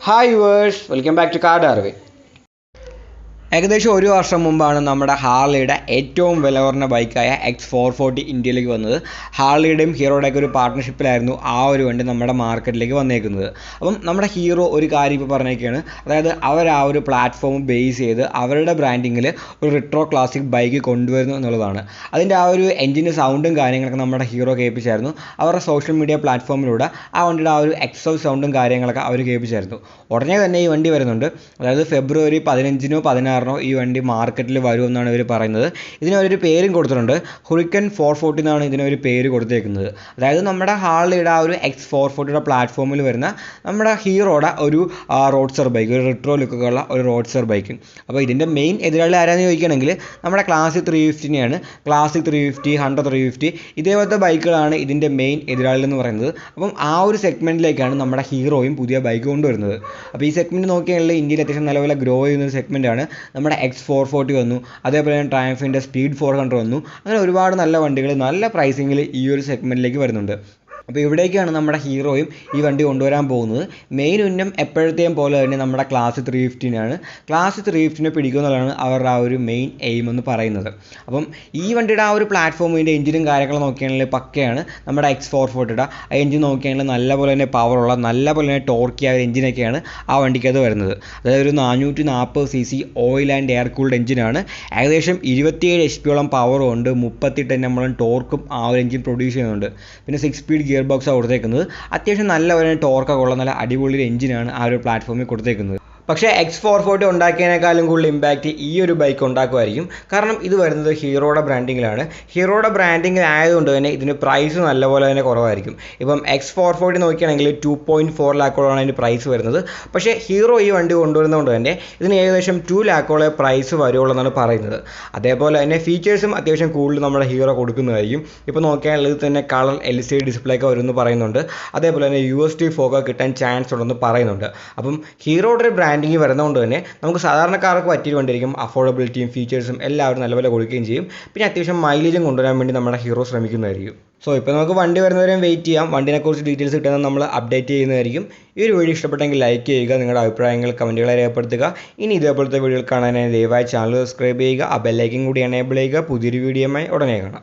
Hi viewers, welcome back to Car Darwin. ഏകദേശം ഒരു വർഷം മുമ്പാണ് നമ്മുടെ ഹാർലിയുടെ ഏറ്റവും വില കുറഞ്ഞ ബൈക്കായ X440 ഇന്ത്യയിലേക്ക് വന്നത്. ഹാർലിയുടെയും ഹീറോയുടെയൊക്കെ ഒരു പാർട്ട്ണർഷിപ്പിലായിരുന്നു ആ ഒരു വണ്ടി നമ്മുടെ മാർക്കറ്റിലേക്ക് വന്നേക്കുന്നത്. അപ്പം നമ്മുടെ ഹീറോ ഒരു കാര്യം ഇപ്പോൾ പറഞ്ഞേക്കാണ്, അതായത് അവർ ആ ഒരു പ്ലാറ്റ്ഫോം ബേസ് ചെയ്ത് അവരുടെ ബ്രാൻഡിങ്ങിൽ ഒരു റിട്രോ ക്ലാസിക് ബൈക്ക് കൊണ്ടുവരുന്നു എന്നുള്ളതാണ്. അതിൻ്റെ ആ ഒരു എഞ്ചിൻ്റെ സൗണ്ടും കാര്യങ്ങളൊക്കെ നമ്മുടെ ഹീറോ കേൾപ്പിച്ചായിരുന്നു. അവരുടെ സോഷ്യൽ മീഡിയ പ്ലാറ്റ്ഫോമിലൂടെ ആ വണ്ടിയുടെ ആ ഒരു എക്സോസ്റ്റ് സൗണ്ടും കാര്യങ്ങളൊക്കെ അവർ കേൾപ്പിച്ചായിരുന്നു. ഉടനെ തന്നെ ഈ വണ്ടി വരുന്നുണ്ട്, അതായത് ഫെബ്രുവരി 15-നോ 16 ഈ വണ്ടി മാർക്കറ്റിൽ വരുമെന്നാണ് ഇവർ പറയുന്നത്. ഇതിനൊരു പേരും കൊടുത്തിട്ടുണ്ട്, ഹുറിക്കൻ 440 എന്നാണ് ഇതിനൊരു പേര് കൊടുത്തേക്കുന്നത്. അതായത് നമ്മുടെ ഹാർലിയുടെ ആ ഒരു X440യുടെ പ്ലാറ്റ്ഫോമിൽ വരുന്ന നമ്മുടെ ഹീറോയുടെ ഒരു റോഡ്സ്റ്റർ ബൈക്ക്, ഒരു റിട്രോ ലുക്കൊക്കെയുള്ള ഒരു റോഡ്സ്റ്റർ ബൈക്ക്. അപ്പോൾ ഇതിൻ്റെ മെയിൻ എതിരാളി ആരാന്ന് ചോദിക്കുകയാണെങ്കിൽ നമ്മുടെ ക്ലാസിക് 350നെയാണ്. ക്ലാസിക് 350, ഹണ്ടർ 350 ഇതേപോലത്തെ ബൈക്കുകളാണ് ഇതിൻ്റെ മെയിൻ എതിരാളി എന്ന് പറയുന്നത്. അപ്പം ആ ഒരു സെഗ്മെൻറ്റിലേക്കാണ് നമ്മുടെ ഹീറോയും പുതിയ ബൈക്ക് കൊണ്ടുവരുന്നത്. അപ്പോൾ ഈ സെഗ്മെൻറ്റ് നോക്കിയാണെങ്കിൽ ഇന്ത്യയിൽ അത്യാവശ്യം നല്ലപോലെ ഗ്രോ ചെയ്യുന്നൊരു സെഗ്മെൻറ്റാണ്. നമ്മുടെ X440 വന്നു, അതേപോലെ തന്നെ ട്രയംഫിൻ്റെ സ്പീഡ് 400 വന്നു. അങ്ങനെ ഒരുപാട് നല്ല വണ്ടികൾ നല്ല പ്രൈസിങ്ങിൽ ഈ ഒരു സെഗ്മെൻറ്റിലേക്ക് വരുന്നുണ്ട്. അപ്പോൾ ഇവിടേക്കാണ് നമ്മുടെ ഹീറോയും ഈ വണ്ടി കൊണ്ടുവരാൻ പോകുന്നത്. മെയിൻ ഉന്നം എപ്പോഴത്തെയും പോലെ തന്നെ നമ്മുടെ ക്ലാസ് 350-നാണ്. ക്ലാസ് 350നെ പിടിക്കുമെന്നുള്ളതാണ് അവരുടെ ആ ഒരു മെയിൻ എയിം എന്ന് പറയുന്നത്. അപ്പം ഈ വണ്ടിയുടെ ആ ഒരു പ്ലാറ്റ്ഫോമിൻ്റെ എഞ്ചിനും കാര്യങ്ങളും നോക്കുകയാണെങ്കിൽ പക്കയാണ്. നമ്മുടെ X440യുടെ ആ എഞ്ചിൻ നോക്കുകയാണെങ്കിൽ നല്ലപോലെ തന്നെ പവറുള്ള, നല്ലപോലെ തന്നെ ടോർക്കിയ ഒരു എഞ്ചിനൊക്കെയാണ് ആ വണ്ടിക്കത് വരുന്നത്. അതായത് ഒരു 440cc oil and air cooled എഞ്ചിനാണ്. ഏകദേശം 27 HP പവറും ഉണ്ട്, 38 Nm ടോർക്കും ആ ഒരു എഞ്ചിൻ പ്രൊഡ്യൂസ് ചെയ്യുന്നുണ്ട്. പിന്നെ 6 സ്പീഡ് ഗിയർ ബോക്സാണ് കൊടുത്തേക്കുന്നത്. അത്യാവശ്യം നല്ല ഒരു ടോർക്കൊക്കെ ഉള്ള നല്ല അടിപൊളി എഞ്ചിനാണ് ആ ഒരു പ്ലാറ്റ്ഫോമിൽ കൊടുത്തേക്കുന്നത്. പക്ഷേ X440 ഉണ്ടാക്കിയതിനേക്കാളും കൂടുതൽ ഇമ്പാക്റ്റ് ഈ ഒരു ബൈക്ക് ഉണ്ടാക്കുമായിരിക്കും. കാരണം ഇത് വരുന്നത് ഹീറോയുടെ ബ്രാൻഡിങ്ങിലാണ്. ഹീറോയുടെ ബ്രാൻഡിങ്ങിൽ ആയതുകൊണ്ട് തന്നെ ഇതിന് പ്രൈസ് നല്ലപോലെ തന്നെ കുറവായിരിക്കും. ഇപ്പം X440 നോക്കുകയാണെങ്കിൽ 2.4 ലാഖോളാണ് അതിന് പ്രൈസ് വരുന്നത്. പക്ഷേ ഹീറോ ഈ വണ്ടി കൊണ്ടുവരുന്നതുകൊണ്ട് തന്നെ ഇതിന് ഏകദേശം 2 ലാഖോളെ പ്രൈസ് വരുള്ളൂ എന്നാണ് പറയുന്നത്. അതേപോലെ തന്നെ ഫീച്ചേഴ്സും അത്യാവശ്യം കൂടുതൽ നമ്മുടെ ഹീറോ കൊടുക്കുന്നതായിരിക്കും. ഇപ്പോൾ നോക്കിയാൽ ഇത് തന്നെ കളർ LCD ഡിസ്പ്ലേ ഒക്കെ വരുമെന്ന് പറയുന്നുണ്ട്. അതേപോലെ തന്നെ USD ഫോഗ് കിട്ടാൻ ചാൻസ് ഉണ്ടെന്ന് പറയുന്നുണ്ട്. അപ്പം ഹീറോയുടെ ഒരു ബ്രാൻഡിങ് വരുന്നതുകൊണ്ട് തന്നെ നമുക്ക് സാധാരണക്കാർക്ക് പറ്റിയ വണ്ടിയായിരിക്കും. അഫോർഡബിലിറ്റിയും ഫീച്ചേഴ്സും എല്ലാവരും നല്ലപോലെ കൊടുക്കുകയും ചെയ്യും. പിന്നെ അത്യാവശ്യം മൈലേജും കൊണ്ടുവരാൻ വേണ്ടി നമ്മുടെ ഹീറോ ശ്രമിക്കുന്നതായിരിക്കും. സോ ഇപ്പോൾ നമുക്ക് വണ്ടി വരുന്നവരെയും വെയിറ്റ് ചെയ്യാം. വണ്ടിനെക്കുറിച്ച് ഡീറ്റെയിൽസ് കിട്ടുന്നത് നമ്മൾ അപ്ഡേറ്റ് ചെയ്യുന്നതായിരിക്കും. ഈ ഒരു വീഡിയോ ഇഷ്ടപ്പെട്ടെങ്കിൽ ലൈക്ക് ചെയ്യുക, നിങ്ങളുടെ അഭിപ്രായങ്ങൾ കമൻറ്റുകളെ രേഖപ്പെടുത്തുക. ഇനി ഇതേപോലത്തെ വീഡിയോകൾ കാണാനായി ദയവായി ചാനൽ സബ്സ്ക്രൈബ് ചെയ്യുക, ആ ബെല്ലൈക്കൻ കൂടി എനേബിൾ ചെയ്യുക. പുതിയൊരു വീഡിയോയുമായി ഉടനെ കാണാം.